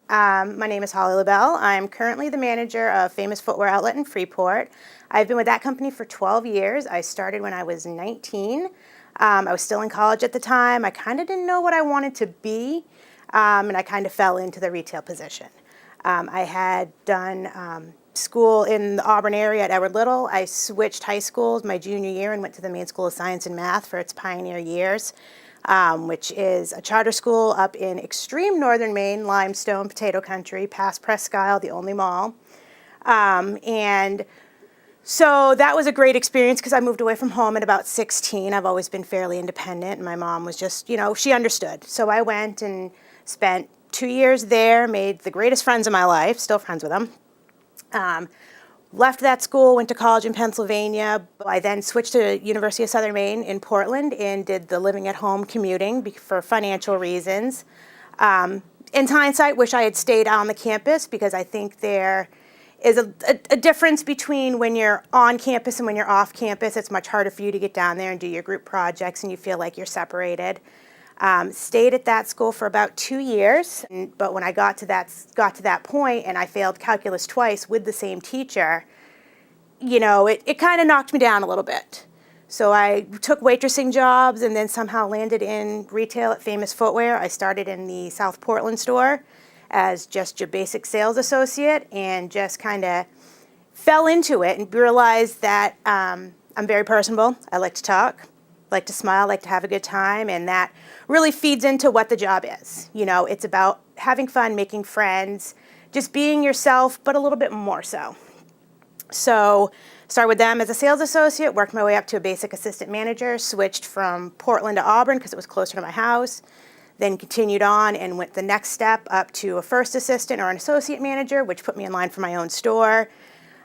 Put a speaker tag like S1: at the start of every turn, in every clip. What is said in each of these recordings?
S1: My name is Holly Lebel. I'm currently the manager of Famous Footwear Outlet in Freeport. I've been with that company for 12 years. I started when I was 19. I was still in college at the time. I kind of didn't know what I wanted to be, and I kind of fell into the retail position. I had done school in the Auburn area at Edward Little. I switched high schools my junior year and went to the Maine School of Science and Math for its pioneer years, which is a charter school up in extreme northern Maine, limestone, potato country, past Presque Isle, the only mall. And so that was a great experience because I moved away from home at about 16. I've always been fairly independent, and my mom was just, she understood. So I went and spent 2 years there, made the greatest friends of my life, still friends with them. Left that school, went to college in Pennsylvania. I then switched to University of Southern Maine in Portland and did the living at home commuting for financial reasons. In hindsight, wish I had stayed on the campus because I think there is a difference between when you're on campus and when you're off campus. It's much harder for you to get down there and do your group projects, and you feel like you're separated. Stayed at that school for about 2 years, but when I got to that point and I failed calculus twice with the same teacher, it kind of knocked me down a little bit. So I took waitressing jobs and then somehow landed in retail at Famous Footwear. I started in the South Portland store as just your basic sales associate and just kind of fell into it and realized that I'm very personable. I like to talk, like to smile, like to have a good time, and that really feeds into what the job is. It's about having fun, making friends, just being yourself, but a little bit more so. So started with them as a sales associate, worked my way up to a basic assistant manager, switched from Portland to Auburn because it was closer to my house, then continued on and went the next step up to a first assistant or an associate manager, which put me in line for my own store.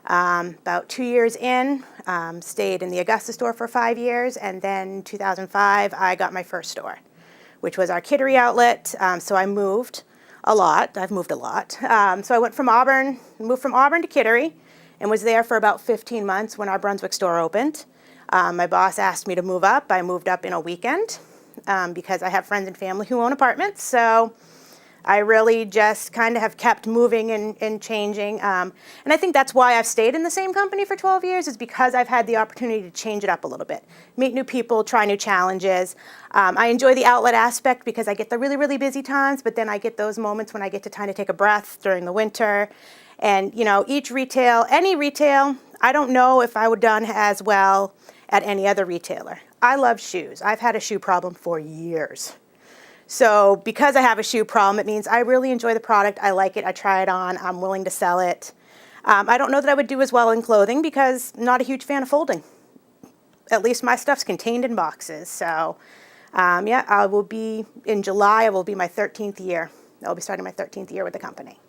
S1: About 2 years in, stayed in the Augusta store for 5 years, and then 2005, I got my first store, which was our Kittery outlet. So I moved a lot. I've moved a lot. So I moved from Auburn to Kittery, and was there for about 15 months when our Brunswick store opened. My boss asked me to move up. I moved up in a weekend because I have friends and family who own apartments. So I really just kind of have kept moving and changing. And I think that's why I've stayed in the same company for 12 years, is because I've had the opportunity to change it up a little bit, meet new people, try new challenges. I enjoy the outlet aspect because I get the really, really busy times, but then I get those moments when I get to kind of take a breath during the winter. And, any retail, I don't know if I would have done as well at any other retailer. I love shoes. I've had a shoe problem for years. So because I have a shoe problem, it means I really enjoy the product. I like it. I try it on. I'm willing to sell it. I don't know that I would do as well in clothing because I'm not a huge fan of folding. At least my stuff's contained in boxes. So I will be, in July, it will be my 13th year. I'll be starting my 13th year with the company.